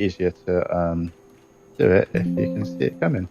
easier to do it if you can see it coming.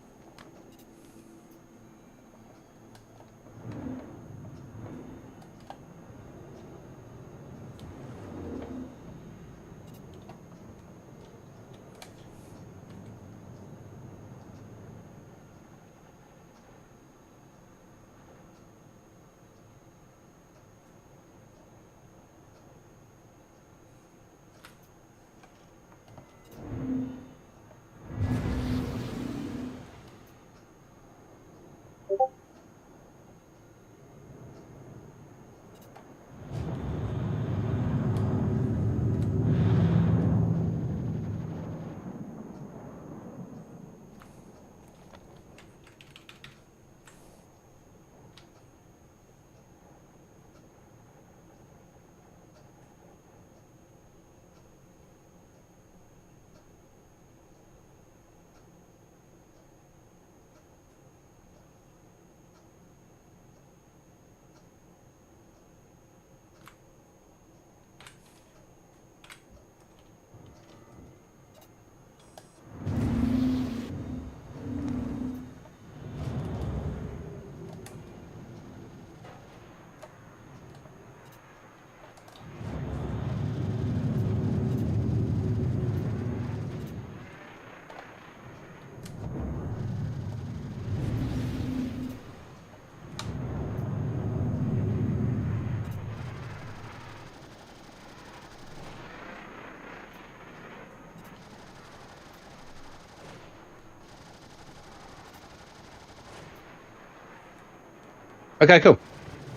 Okay, cool.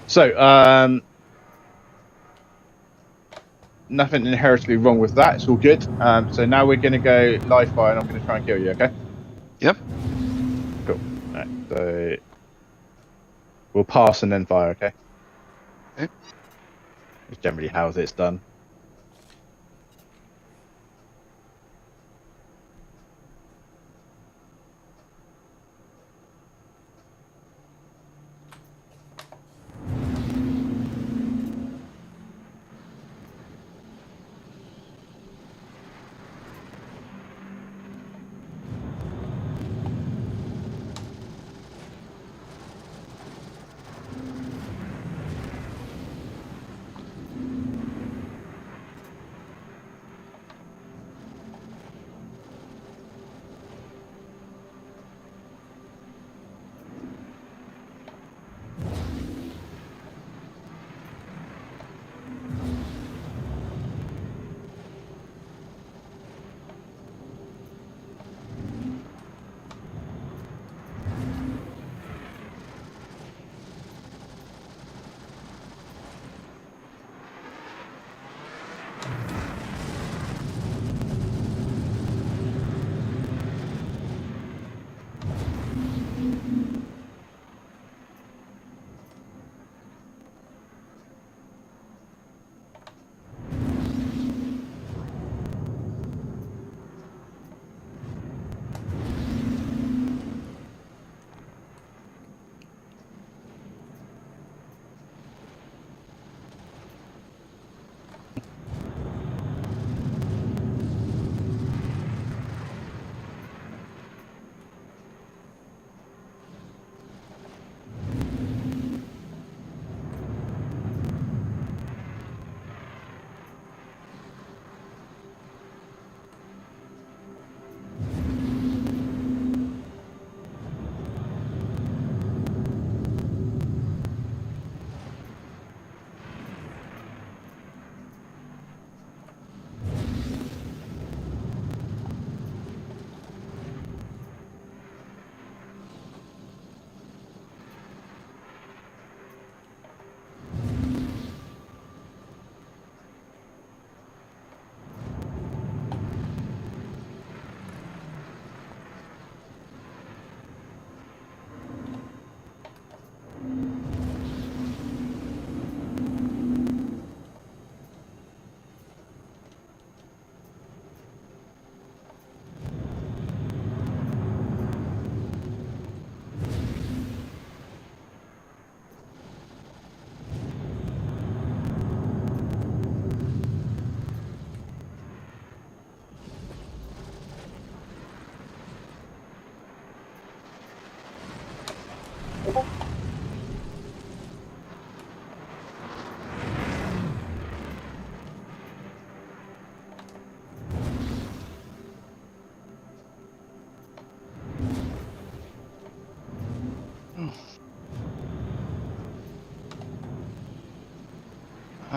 So, nothing inherently wrong with that. It's all good. So now we're going to go live fire, and I'm going to try and kill you. Okay. Yep. Cool. All right. So we'll pass and then fire. Okay. Okay. It's generally how it's done.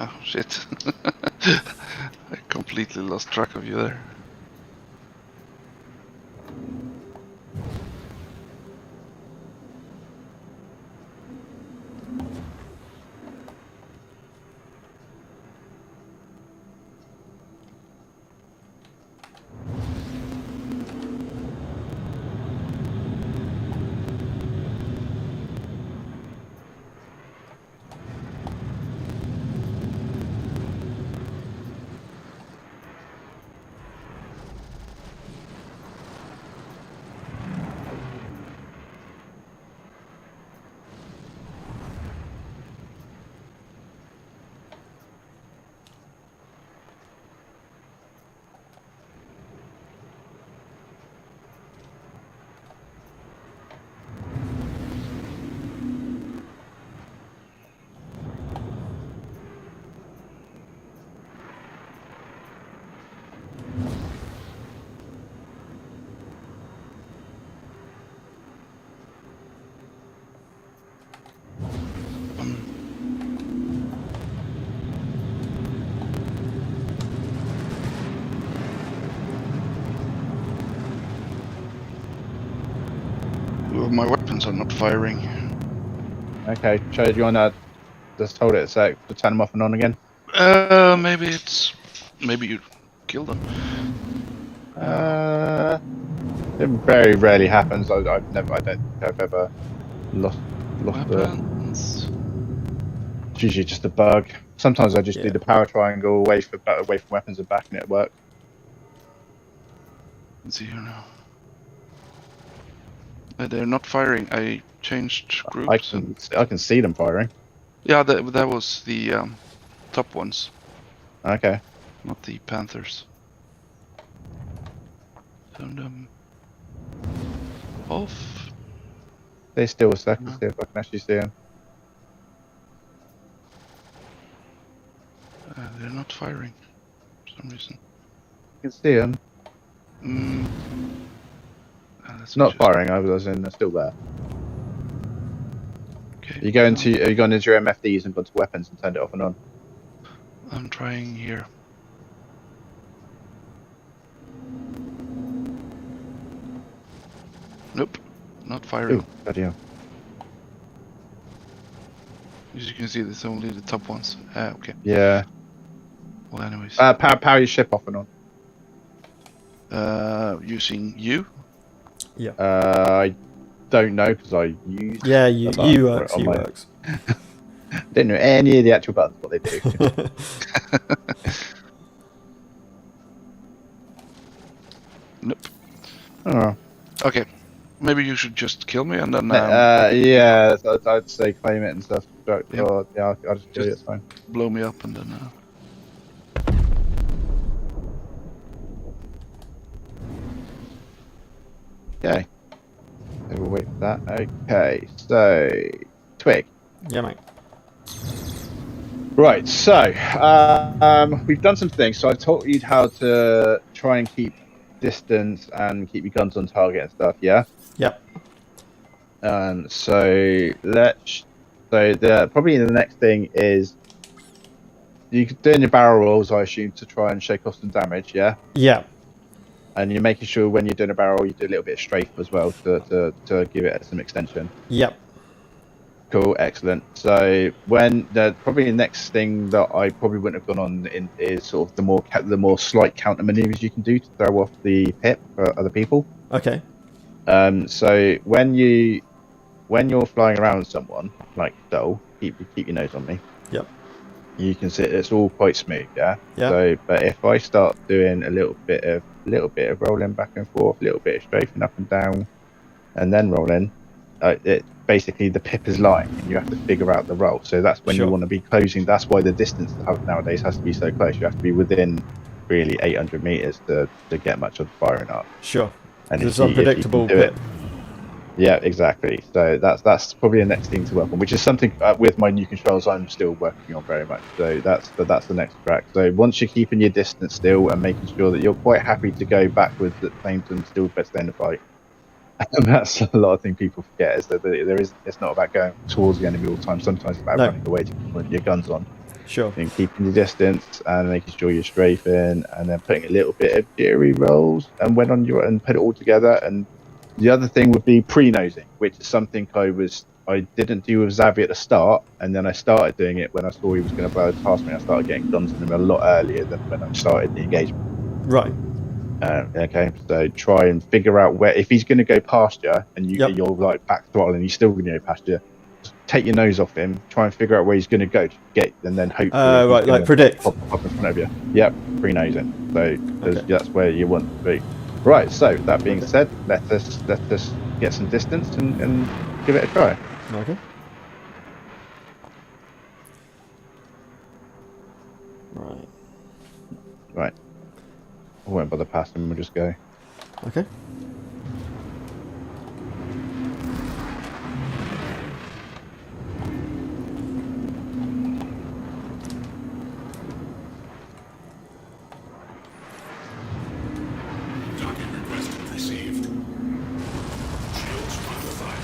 Oh, shit. I completely lost track of you there. Well, my weapons are not firing. Okay, Chad, do you want to just hold it a sec to turn them off and on again? Maybe you killed them. It very rarely happens. I don't think I've ever lost Weapons. It's usually just a bug. Sometimes I just do Yeah. the power triangle away from weapons and back, and it works. Let's see here now. They're not firing. I changed groups. I can see them firing. Yeah, that was the top ones, Okay. not the Panthers. Turn them off. Stay still a second, No. see if I can actually see them. They're not firing for some reason. I can see them. Not firing. I was in. They're still there. Okay. Are you going into your MFDs and gone to weapons and turned it off and on? I'm trying here. Nope, not firing. Ooh, bloody hell. As you can see, there's only the top ones. Okay. Yeah. Well, anyways. Power your ship off and on. Using you. Yeah. I don't know because I use. Yeah, you works. You works. Didn't know any of the actual buttons what they do. Nope. Oh. Okay. Maybe you should just kill me and then. Yeah, I'd say claim it and stuff. But, Yep. I'll just do it. It's fine. Blow me up and then. Okay. So we'll wait for that. Okay, so Twig. Yeah, mate. Right, so we've done some things. So I taught you how to try and keep distance and keep your guns on target and stuff. Yeah. Yep. So probably the next thing is you doing your barrel rolls, I assume, to try and shake off some damage. Yeah. Yeah. And you're making sure when you're doing a barrel, you do a little bit of strafe as well to give it some extension. Yep. Cool, excellent. So probably the next thing that I probably wouldn't have gone on is sort of the more slight counter maneuvers you can do to throw off the pip for other people. Okay. So when you're flying around with someone like so, keep your nose on me. Yep. You can see it's all quite smooth, yeah. Yeah. So, but if I start doing a little bit of rolling back and forth, a little bit of strafing up and down, and then rolling, basically the pip is lying, and you have to figure out the roll. So that's when you want to be closing. That's why the distance nowadays has to be so close. You have to be within really 800 meters to get much of the firing up. Sure. And it's unpredictable pip. Yeah, exactly. So that's probably the next thing to work on, which is something with my new controls I'm still working on very much. So that's the next track. So once you're keeping your distance still and making sure that you're quite happy to go backwards at the same time, still stay in the fight. And that's a lot of things people forget is that it's not about going towards the enemy all the time. Sometimes it's about running away to put your guns on. Sure. And keeping the distance and making sure you're strafing, and then putting a little bit of jittery rolls and put it all together. And the other thing would be pre-nosing, which is something I didn't do with Xavi at the start, and then I started doing it when I saw he was going to blow past me. I started getting guns on him a lot earlier than when I started the engagement. Right. Okay, so try and figure out where, if he's going to go past you and you're like back throttle and he's still going to go past you, just take your nose off him, try and figure out where he's going to go to get, and then hopefully right, like predict. pop in front of you. Yep, pre-nosing. So that's where you want to be. Right. So that being said, let us get some distance and give it a try. Okay. Right. Right. I won't bother passing him. We'll just go. Okay. Target request received. Shields under fire.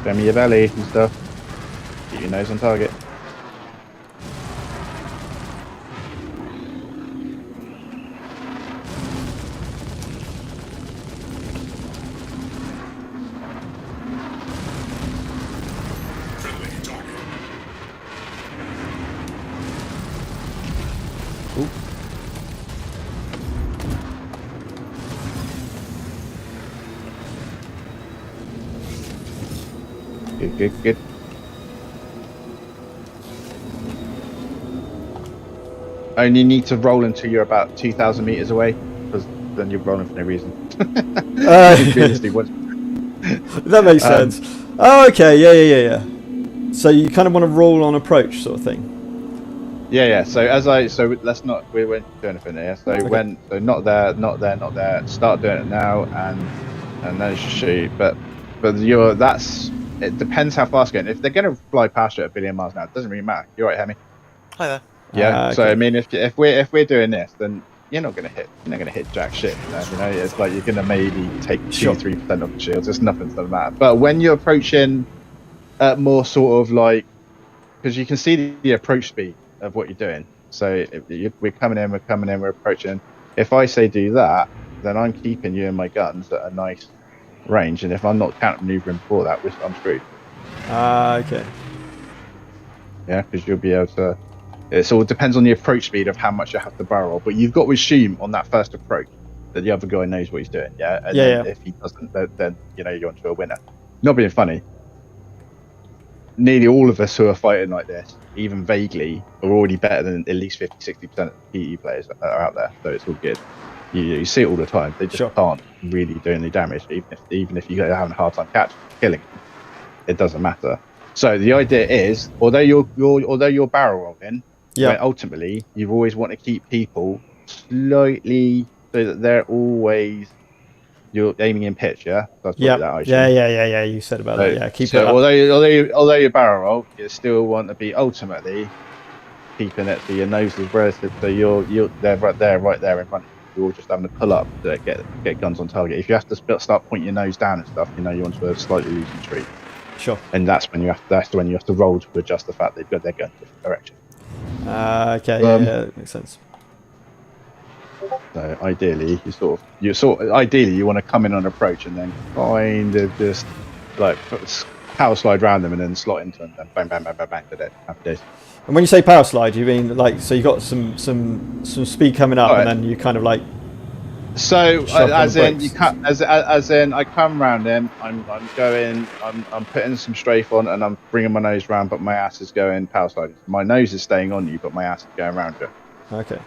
Show me your belly and stuff. Keep your nose on target. Friendly target. Good. Only need to roll until you're about 2,000 meters away, because then you're rolling for no reason. Realistically, That makes sense. Oh, okay. Yeah. So you kind of want to roll on approach, sort of thing. Yeah. So let's not. We won't do anything here. So not there. Start doing it now, and then shoot. But it depends how fast you're going. If they're going to fly past you at 1 billion miles an hour, it doesn't really matter. You're right, Hemi. Hi there. Yeah. Okay. So I mean, if we're doing this, then you're not going to hit jack shit. You know, it's like you're going to maybe take 2-3% of the shields. It's nothing's going to matter. But when you're approaching at more sort of like, because you can see the approach speed of what you're doing. So we're coming in, we're approaching. If I say do that, then I'm keeping you and my guns at a nice range. And if I'm not counter maneuvering before that, I'm screwed. Okay. Yeah, because you'll be able to. It all depends on the approach speed of how much you have to barrel. But you've got to assume on that first approach that the other guy knows what he's doing. Yeah. And then if he doesn't, then you're onto a winner. Not being funny. Nearly all of us who are fighting like this, even vaguely, are already better than at least 50-60% of the PE players that are out there. So it's all good. You see it all the time. They just can't really do any damage, even if you're having a hard time killing them. It doesn't matter. So the idea is, although you're barrel rolling, ultimately you always want to keep people slightly so that they're always you're aiming in pitch. Yeah. Yeah. You said about that. Yeah. Keep it up. Although you barrel roll, you still want to be ultimately keeping it so your nose is relative. So they're right there in front of you. You're just having to pull up to get guns on target. If you have to start pointing your nose down and stuff, you're onto a slightly losing streak. Sure. And that's when you have to roll to adjust the fact they've got their gun in different direction. Okay. Yeah, that makes sense. So ideally, you want to come in on approach and then kind of just like power slide around them and then slot into them, and bang, to dead. Happy days. And when you say power slide, you mean like so you got some speed coming up, and then you kind of like. So as in I come round him, I'm putting some strafe on and I'm bringing my nose round, but my ass is going power sliding. My nose is staying on you, but my ass is going round you. Okay.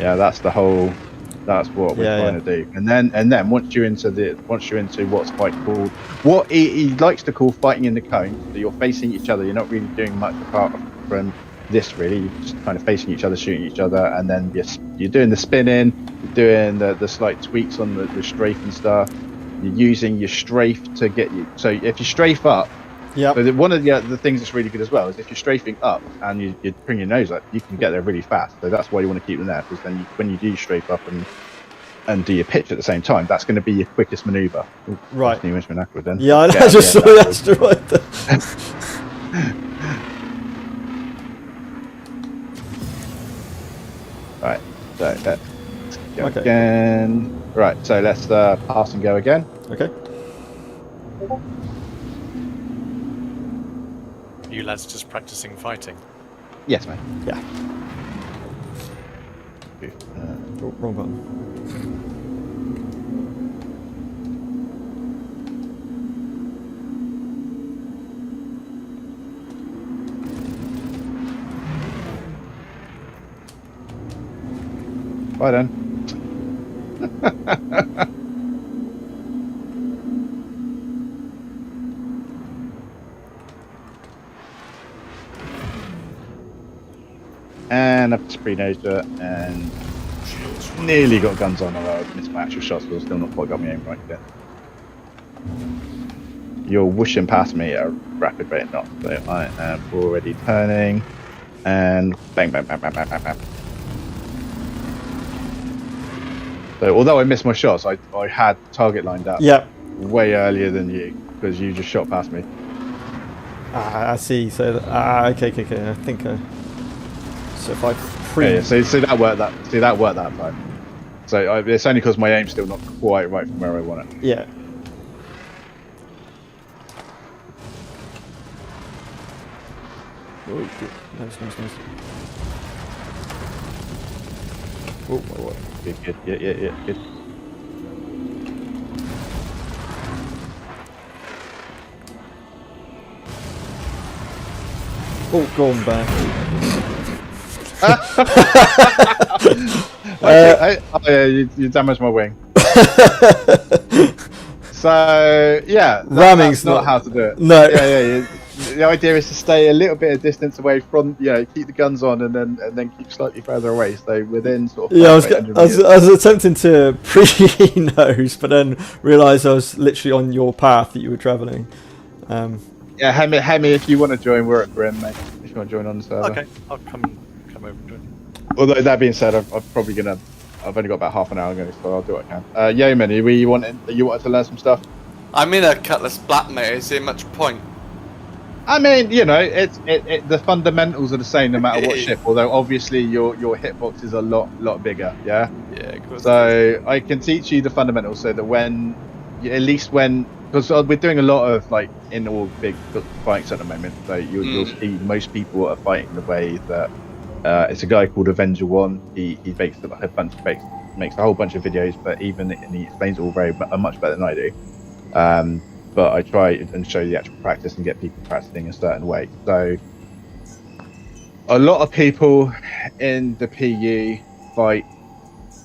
Yeah, that's what we're trying to do. And then once you're into what's called what he likes to call fighting in the cone. So you're facing each other. You're not really doing much apart from this really. You're just kind of facing each other, shooting each other, and then you're doing the spinning, you're doing the slight tweaks on the strafe and stuff. You're using your strafe to get you. So if you strafe up. Yeah. So one of the things that's really good as well is if you're strafing up and you bring your nose up, you can get there really fast. So that's why you want to keep them there, because then when you do strafe up and do your pitch at the same time, that's going to be your quickest maneuver. Right. You mentioned awkward then. Yeah, I just saw that's right there. Right, so let's go Okay. again. Right, so let's pass and go again. Okay. You lads just practicing fighting. Yes, mate. Yeah. Oh, wrong button. Right then. And up to speed Asia, and nearly got guns on, although I missed my actual shots, but I've still not quite got my aim right yet. You're whooshing past me at a rapid rate, not so I am already turning, and bang, bang, bang, bang, bang, bang, bang. So although I missed my shots, I had target lined up way earlier than you, because you just shot past me. I see. So, okay. I think. So if I Yeah, so that worked that time. So it's only because my aim's still not quite right from where I want it. Yeah. Oh, good. Nice. Oh, what? Good. Yeah, good. Oh, go on back. You damaged my wing. So yeah, Ramming's that's not how to do it. No. Yeah. The idea is to stay a little bit of distance away from, keep the guns on, and then keep slightly further away, so within sort of. Yeah, I was attempting to pre-nose, but then realised I was literally on your path that you were travelling. Yeah, Hemi, if you want to join, we're at Grim, mate. If you want to join on the server. Okay, I'll come over and join. Although that being said, I've only got about half an hour ago, so I'll do what I can. Yeoman, you wanted to learn some stuff? I'm in a Cutlass Black, mate. Is there much point? I mean, the fundamentals are the same no matter what ship. Although obviously your hitbox is a lot bigger. Yeah. Yeah, of course. So I can teach you the fundamentals so that because we're doing a lot of like in all big fights at the moment. So you'll see most people are fighting the way that it's a guy called Avenger One. He makes a whole bunch of videos, but he explains it all much better than I do. But I try and show the actual practice and get people practicing a certain way. So a lot of people in the PU fight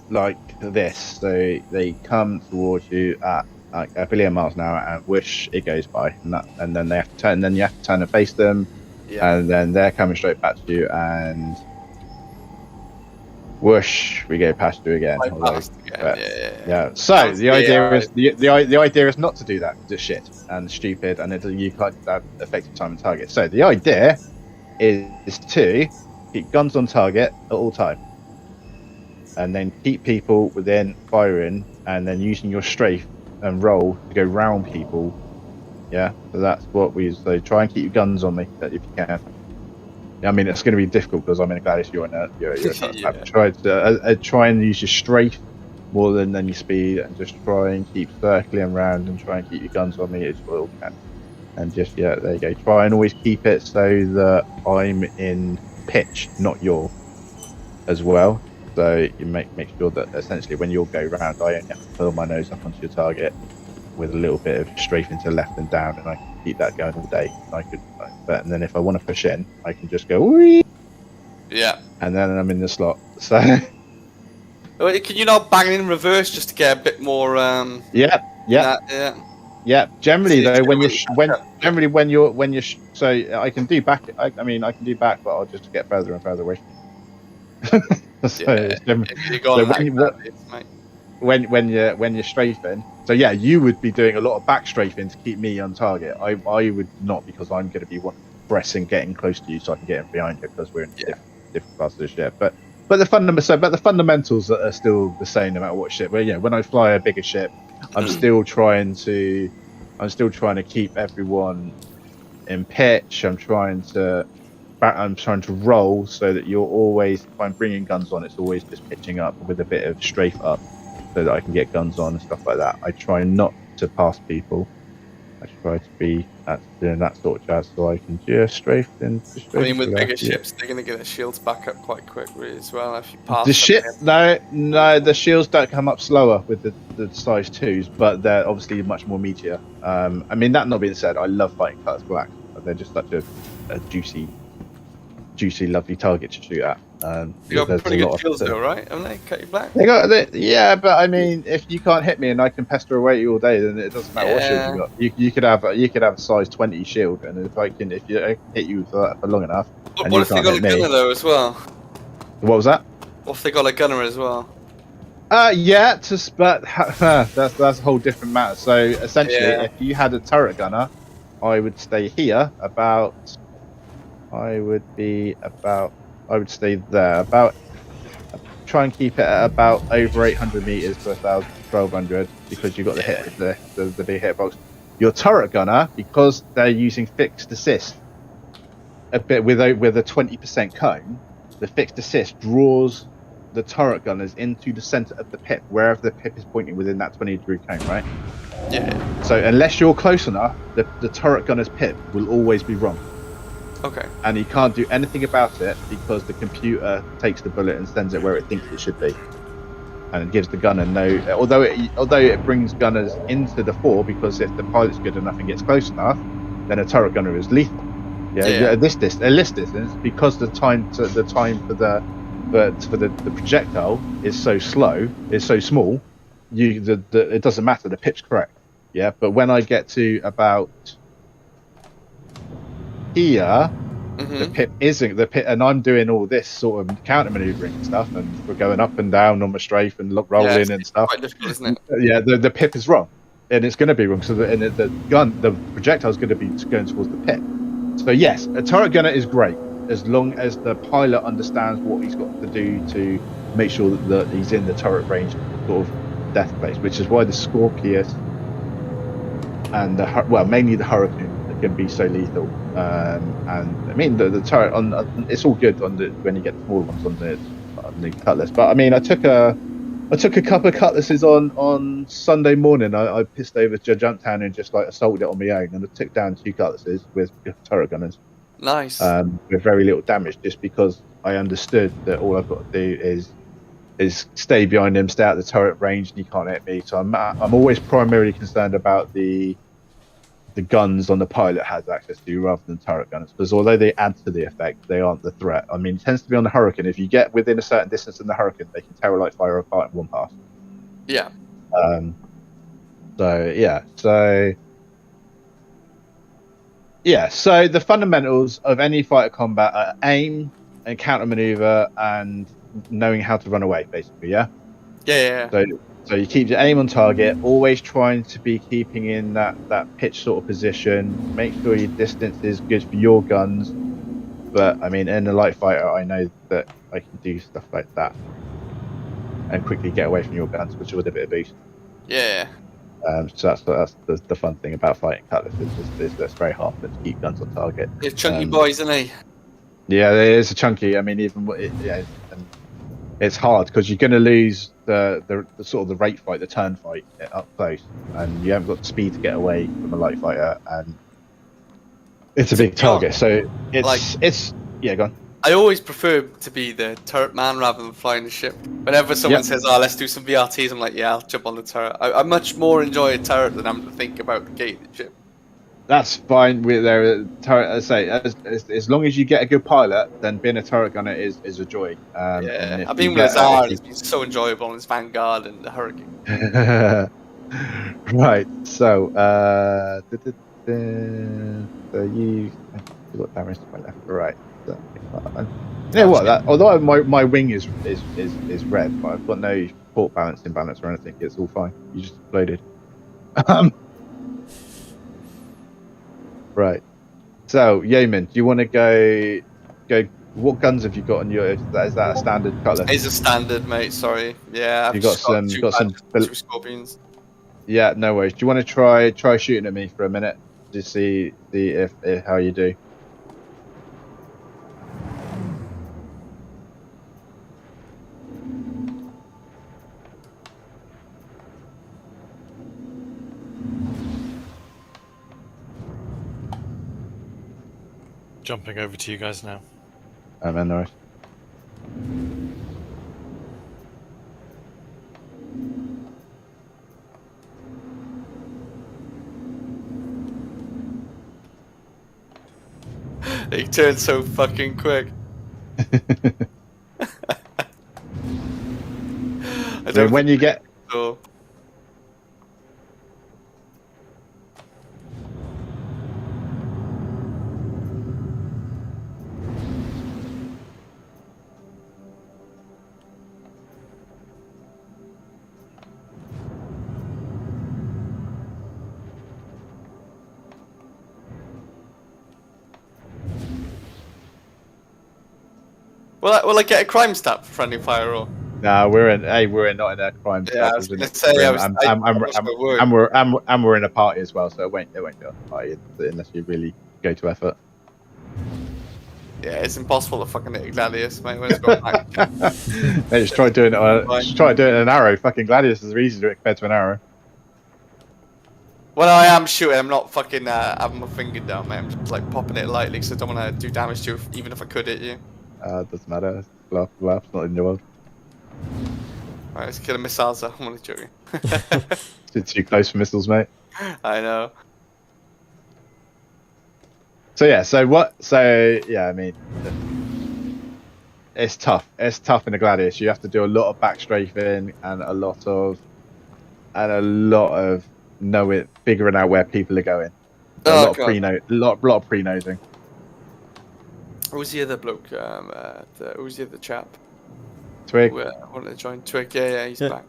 like this. So they come towards you at like 1 billion miles an hour and whoosh, it goes by, and then they have to turn. Then you have to turn and face them, and then they're coming straight back to you, and whoosh, we go past you again. Yeah. So the idea is not to do that. It's shit and stupid, and you can't have effective time and target. So the idea is to keep guns on target at all time, and then keep people within firing, and then using your strafe and roll to go round people. Yeah. So that's what so try and keep your guns on me if you can. I mean, it's going to be difficult because I'm in a Gladius. You're in a try and use your strafe more than your speed, and just try and keep circling around and try and keep your guns on me as well can. And just there you go. Try and always keep it so that I'm in pitch, not your, as well. So you make sure that essentially when you'll go round, I only have to pull my nose up onto your target with a little bit of strafing to left and down, and I can keep that going all day. And then if I want to push in, I can just go wee. Yeah. And then I'm in the slot. So. Can you not bang in reverse just to get a bit more? Yeah. Generally though, when you're so I can do back. I can do back, but I'll just get further and further away. When you're strafing, so you would be doing a lot of back strafing to keep me on target. I would not, because I'm going to be pressing, getting close to you so I can get in behind you because we're in different parts of the ship. But the fundamentals are still the same no matter what ship. When I fly a bigger ship, I'm still trying to keep everyone in pitch. I'm trying to roll so that you're always, if I'm bringing guns on, it's always just pitching up with a bit of strafe up so that I can get guns on and stuff like that. I try not to pass people. I try to be doing that sort of jazz so I can just strafe in. I mean, with bigger ships, they're going to get their shields back up quite quickly as well. If you pass the ship, no, the shields don't come up slower with the size 2s, but they're obviously much more meatier. I mean, that not being said, I love fighting Cutlass Black. They're just such a juicy, lovely target to shoot at. You got pretty good kills though, right? Haven't they? Cut you black? Yeah, but I mean, if you can't hit me and I can pester away you all day, then it doesn't matter what shield you got. You could have a size 20 shield, and if I can hit you for long enough. What if they got a gunner though as well? What was that? What if they got a gunner as well? Yeah, but that's a whole different matter. So essentially, if you had a turret gunner, I would stay here I would stay there try and keep it at about over 800 meters per 1200 because you've got the big hitbox. Your turret gunner, because they're using fixed assist a bit with a 20% cone, the fixed assist draws the turret gunners into the center of the pip, wherever the pip is pointing within that 20-degree cone, right? Yeah. So unless you're close enough, the turret gunner's pip will always be wrong. Okay. And you can't do anything about it because the computer takes the bullet and sends it where it thinks it should be, and it gives the gunner no. Although it brings gunners into the fore, because if the pilot's good enough and gets close enough, then a turret gunner is lethal. At this distance, because the time for the projectile is so slow, is so small, it doesn't matter. The pit's correct. Yeah, but when I get to about here, the pip isn't the pip, and I'm doing all this sort of counter maneuvering and stuff, and we're going up and down on my strafe and rolling and stuff. Quite difficult, isn't it? Yeah, the pip is wrong, and it's going to be wrong. So the projectile is going to be going towards the pip. So yes, a turret gunner is great as long as the pilot understands what he's got to do to make sure that he's in the turret range sort of death place, which is why the Scorpius and mainly the Hurricane can be so lethal. And I mean the turret it's all good when you get the small ones on the Cutlass. But I mean, I took a couple of Cutlasses on Sunday morning. I pissed over to Jumptown and just like assaulted it on my own, and I took down 2 Cutlasses with turret gunners. Nice. With very little damage, just because I understood that all I've got to do is stay behind him, stay out of the turret range, and he can't hit me. So I'm always primarily concerned about the guns on the pilot has access to rather than turret gunners, because although they add to the effect, they aren't the threat. I mean, it tends to be on the Hurricane. If you get within a certain distance in the Hurricane, they can terror-like fire apart in one pass. Yeah. So the fundamentals of any fighter combat are aim and counter maneuver and knowing how to run away, basically. Yeah. So you keep your aim on target, always trying to be keeping in that pitch sort of position. Make sure your distance is good for your guns. But I mean, in a light fighter, I know that I can do stuff like that and quickly get away from your guns, which is with a bit of boost. Yeah. So that's the fun thing about fighting Cutlass is that's very hard to keep guns on target. They're chunky boys, aren't they? Yeah, it is a chunky. I mean, it's hard because you're going to lose the sort of the rate fight, the turn fight up close, and you haven't got the speed to get away from a light fighter, and it's a big target. So it's go on. I always prefer to be the turret man rather than flying the ship. Whenever someone says, "Oh, let's do some VRTs," I'm like, "Yeah, I'll jump on the turret." I much more enjoy a turret than I'm to think about the gate of the ship. That's fine with their turret. I say, as long as you get a good pilot, then being a turret gunner is a joy. I've been with Azar. It's been so enjoyable on his Vanguard and the Hurricane. Right. So, you got damage to my left or right. So, you know what? Although my wing is red, but I've got no port balance, imbalance, or anything. It's all fine. You just exploded. Right. So, Yeoman, do you want to go? What guns have you got on your? Is that a standard Cutlass? It's a standard, mate. Sorry. Yeah. I've got some. Two Scorpions. Yeah, no worries. Do you want to try shooting at me for a minute? to see if how you do. Jumping over to you guys now. Man, nice. He turned so fucking quick. So when you get So. Will I get a crime stat for friendly fire or? nah, we're not in a crime. Yeah, I was gonna say, We're in a party as well, so it won't go on the party unless you really go to effort. Yeah, it's impossible to fucking hit a Gladius, mate, when it's got back. They just try doing it. Just try doing an arrow. Fucking Gladius is easy to do it compared to an arrow. Well, I am shooting. I'm not fucking having my finger down, mate. I'm just like popping it lightly because I don't want to do damage to you, even if I could hit you. Doesn't matter. Bluff, not in your world. Alright, let's kill the missiles. I'm only joking. It's too close for missiles, mate. I know. So yeah, I mean, it's tough. It's tough in the Gladius. You have to do a lot of back strafing and a lot of figuring out where people are going. A lot of pre-nosing. Who's the other bloke? Who's the other chap? Twig. Who wanted to join Twig? Yeah, he's Yeah. back.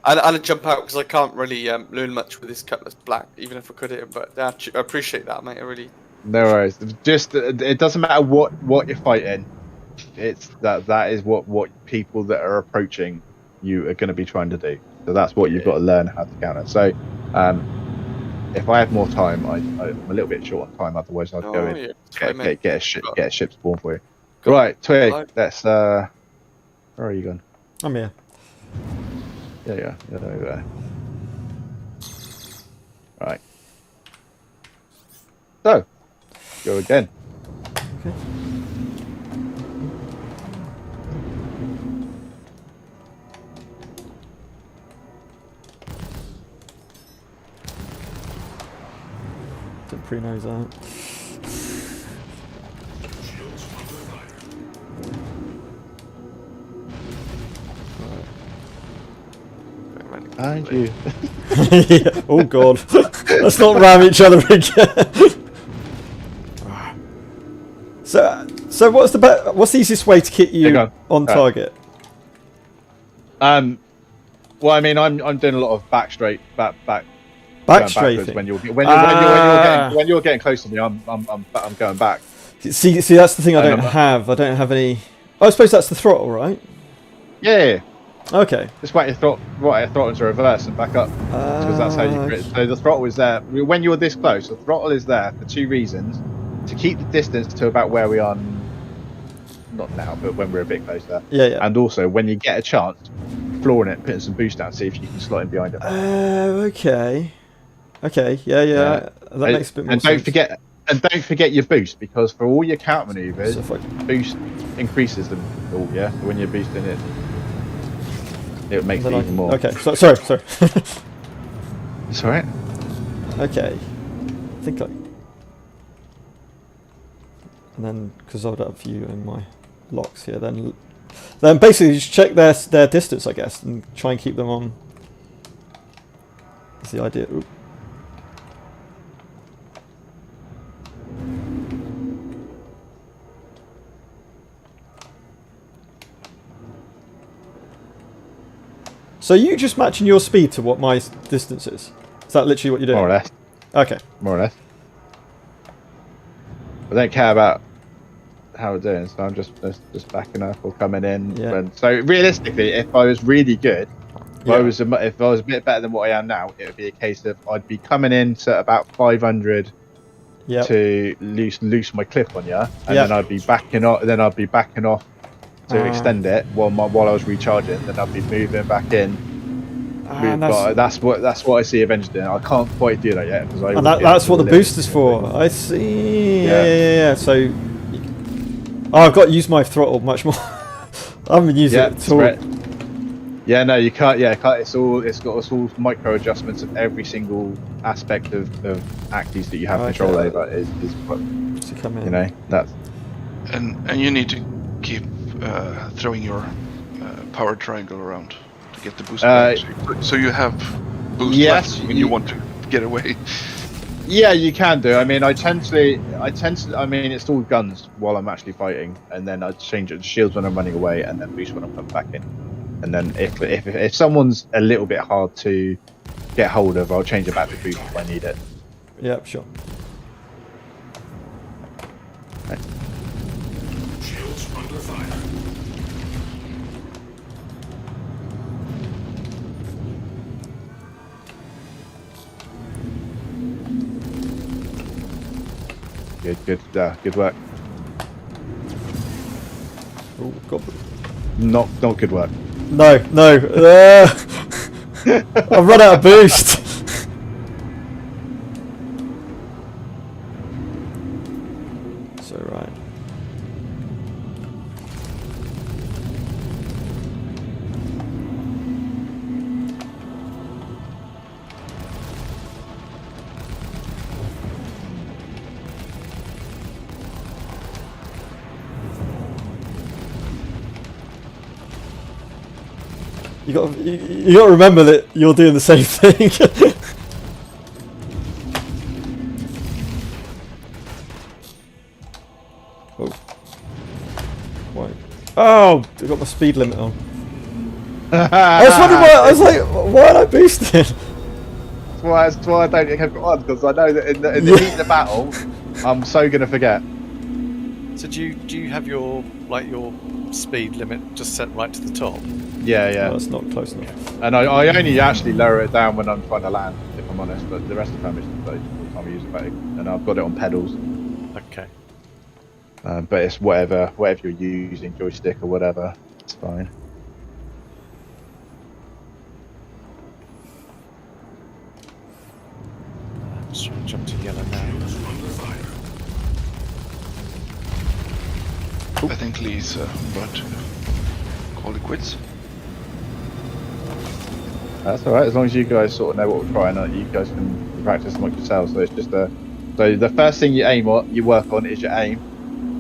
I'll jump out because I can't really learn much with this Cutlass Black, even if I could hit him. But I appreciate that, mate. I really. No worries. Just it doesn't matter what you're fighting. It's that is what people that are approaching you are going to be trying to do. So that's what you've got to learn how to counter. So, if I had more time, I'm a little bit short on time. Otherwise, I'd go in get a ship spawn for you. Right, Twig. Let's. Where are you going? I'm here. Yeah. There we go. Right. So, go again. Okay. Didn't pre-nose that. Behind you. Yeah. Oh god. Let's not ram each other again. So what's the easiest way to get you on target? Well, I mean, I'm doing a lot of back strafing. When you're getting close to me, I'm going back. See, that's the thing I don't have. I don't have any. Oh, I suppose that's the throttle, right? Yeah. Okay. Just wait your throttle into reverse and back up, because that's how you crit. So the throttle is there when you're this close. The throttle is there for two reasons: to keep the distance to about where we are, not now, but when we're a bit closer. Yeah. And also when you get a chance, flooring it, putting some boost down, see if you can slot in behind it. Okay. Yeah. That makes a bit more sense. Don't forget your boost, because for all your counter maneuvers, boost increases them all. Yeah, when you're boosting it. It makes it even more. Okay, sorry. It's alright. Okay. I think and then, because I've got a few in my locks here, then basically just check their distance, I guess, and try and keep them on. That's the idea. Ooh. So you just matching your speed to what my distance is? Is that literally what you're doing? More or less. Okay. More or less. I don't care about how we're doing, so I'm just backing up or coming in. Yeah. So realistically, if I was really good, if I was a bit better than what I am now, it would be a case of I'd be coming in to about 500 Yep. to loose my clip on you, and Yep. then I'd be backing off. Then I'd be backing off to extend it while I was recharging. Then I'd be moving back in. And But that's what I see Avengers doing. I can't quite do that yet because that's what the boost is for. I see. Yeah. So, I've got to use my throttle much more. I haven't been using it at all. Right. Yeah, no, you can't. Yeah, it's all micro adjustments of every single aspect of axes that you have control over. Is to come in. You know, that's And you need to keep throwing your power triangle around to get the boost back. So you have boost left when you want to get away. Yeah, you can do. I mean, I tend to. I mean, it's all guns while I'm actually fighting, and then I change it to shields when I'm running away, and then boost when I'm coming back in. And then if someone's a little bit hard to get hold of, I'll change it back to boost if I need it. Yep, sure. Right. Shields under fire. Good work. Oh, God. Not good work. No. I've run out of boost. So right. You got to remember that you're doing the same thing. Oh. Why? Oh, I got my speed limit on. I was wondering why. I was like, why am I boosting? That's why I don't get kept on, because I know that in the heat of the battle, I'm so gonna forget. So do you have your speed limit just set right to the top? Yeah. No, that's not close enough. And I only actually lower it down when I'm trying to land, if I'm honest. But the rest of the time it's just all the time I use the boat, and I've got it on pedals. Okay. But it's whatever you're using, joystick or whatever, it's fine. I'm just trying to jump to yellow now. I think Lee's about to call it quits. That's all right, as long as you guys sort of know what we're trying. You guys can practice amongst yourselves. So it's just so the first thing you work on is your aim.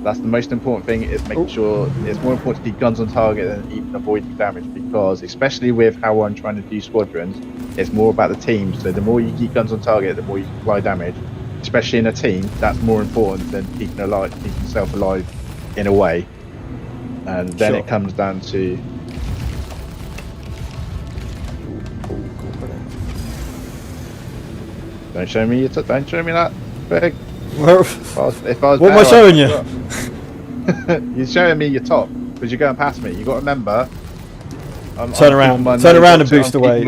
That's the most important thing. Is making sure it's more important to keep guns on target than even avoiding damage, because especially with how I'm trying to do squadrons, it's more about the team. So the more you keep guns on target, the more you can apply damage. Especially in a team, that's more important than keeping yourself alive in a way. And then it comes down to don't show me that big. What am I showing you? You're showing me your top because you're going past me. You got to remember. Turn around and boost away.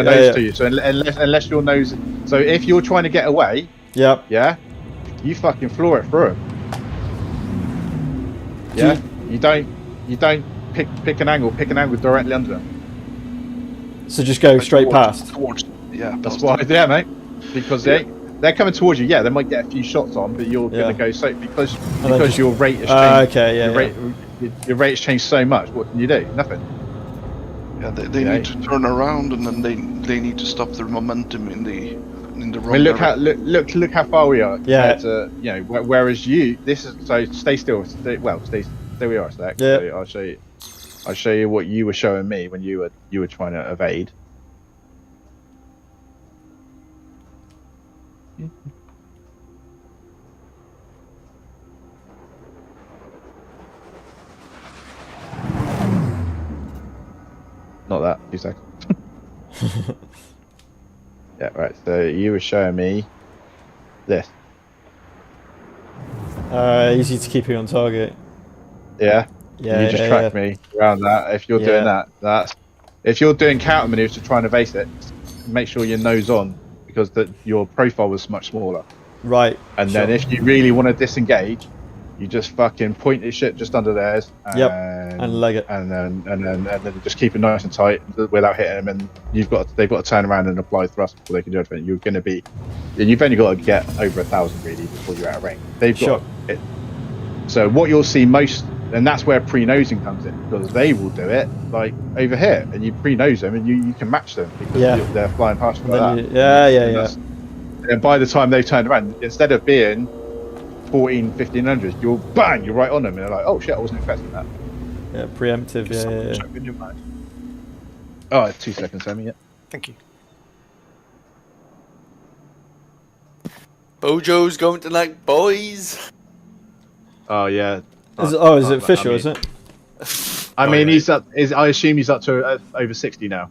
So unless your nose. So if you're trying to get away. Yep. Yeah. You fucking floor it through him. Yeah. You don't pick an angle. Pick an angle directly under them. So just go straight past. That's why. Yeah, mate. Because they're coming towards you. Yeah, they might get a few shots on, but you're gonna go because your rate has changed. Your rate has changed so much. What can you do? Nothing. Yeah, they need to turn around, and then they need to stop their momentum in the wrong. I mean, look how far we are. Yeah. To, whereas this is so stay still. Stay where we are a sec. Yeah. So I'll show you what you were showing me when you were trying to evade. Not that. 2 seconds. Yeah, right. So you were showing me this. Easy to keep you on target. Yeah. Yeah. You just track me around that. If you're doing that, if you're doing counter maneuvers to try and evade it, make sure your nose on, because your profile was much smaller. Right. And then if you really want to disengage, you just fucking point your shit just under theirs. And leg it. And then just keep it nice and tight without hitting them. And they've got to turn around and apply thrust before they can do anything. You're going to be, you've only got to get over 1,000 really before you're out of range. They've got it. So what you'll see most, and that's where pre-nosing comes in, because they will do it like over here, and you pre-nose them, and you can match them because they're flying past you like that. And by the time they turn around, instead of being 1500s, you're right on them, and they're like, oh shit, I wasn't expecting that. Yeah, preemptive. Yeah. Oh, 2 seconds, Sammy. Yeah. Thank you. Bojo's going tonight, boys. Oh yeah. Is it official? Is it? I mean, he's up. I assume he's up to over 60 now.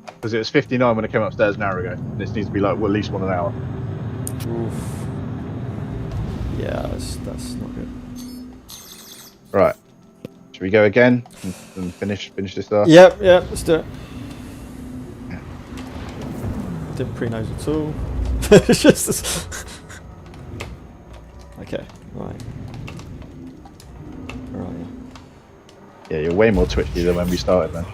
Because it was 59 when I came upstairs an hour ago. This needs to be like at least 1 hour. Oof. Yeah, that's not good. Right. Should we go again and finish this off? Yep, let's do it. Didn't pre-nose at all. It's just this. Okay, right. Yeah, you're way more twitchy than when we started, man.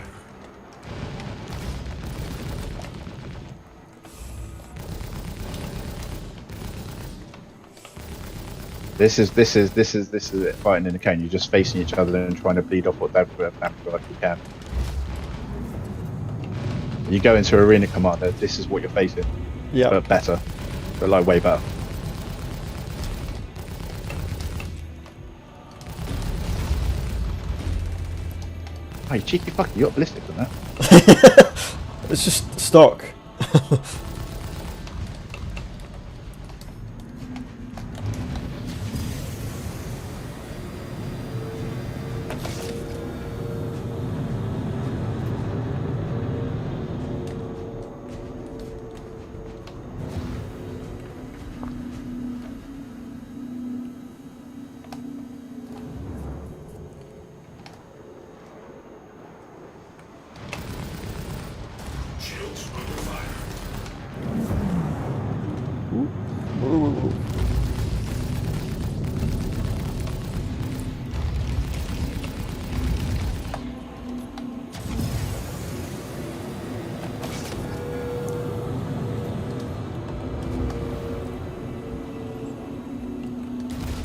This is it, fighting in the cone. You're just facing each other and trying to bleed off what damage like you can. You go into Arena Commander, this is what you're facing. Yeah. But better. But like way better. Oh, you cheeky fucker, you got ballistic on that. It's just stock.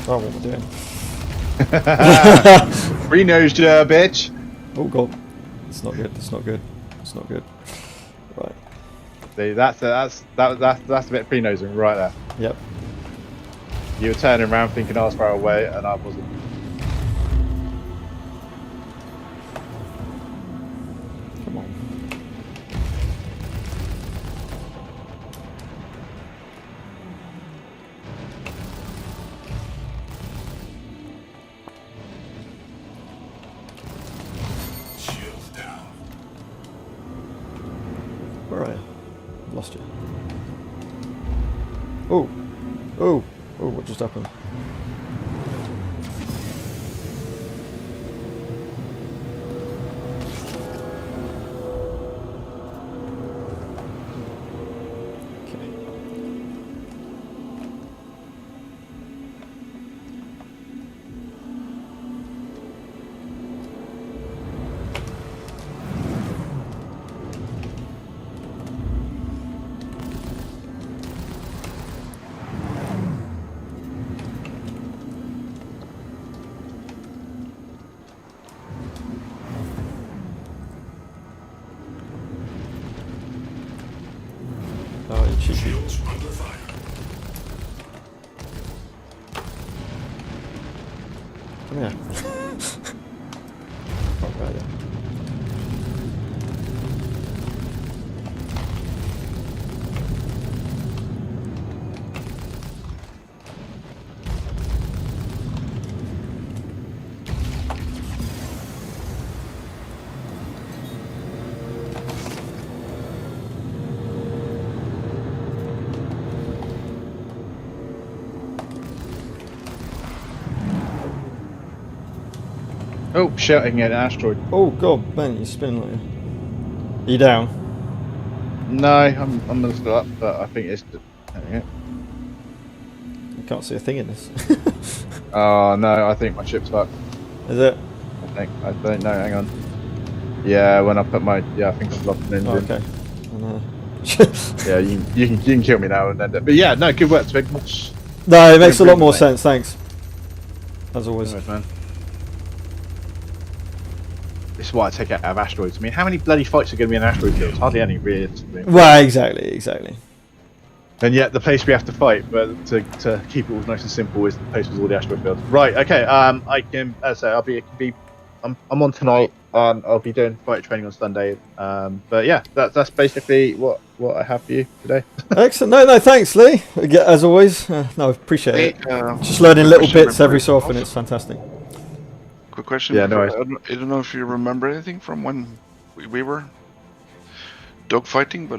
Oh, what we're doing. Re-nosed you, bitch. Oh god, it's not good. It's not good. It's not good. Right. See, that's a bit pre-nosing right there. Yep. You were turning around thinking I was far away, and I wasn't. Come on. Shields down. Where are you? Lost you. Oh. Oh. Oh, what just happened? Okay. Oh, you cheeky. Shields under fire. Come here. Oh, right there. Oh shit! I can get an asteroid. Oh god, man, you're spinning like you. Are you down? No, I'm still up, but I think it's. There we go. can't see a thing in this. Oh no, I think my ship's fucked. Is it? I don't know. Hang on. Yeah, when I put my I think I've lost an engine. Oh, okay. Yeah, you can kill me now and then. But yeah, no, good work, Twig. Much. No, it makes a lot more mate. sense. Thanks. As always. Anyways, man. This is why I take it out of asteroids. I mean, how many bloody fights are going to be in asteroid fields? Hardly any, realistically. Well, exactly. And yet, the place we have to fight, but to keep it all nice and simple, is the place with all the asteroid fields. Right. Okay. I can. As I say, I'm on tonight. I'll be doing fighter training on Sunday. But yeah, that's basically what I have for you today. Excellent. No, thanks, Lee. As always. No, appreciate it. Just learning little bits every so often. It's fantastic. Quick question. Yeah, no worries. I don't know if you remember anything from when we were dogfighting, but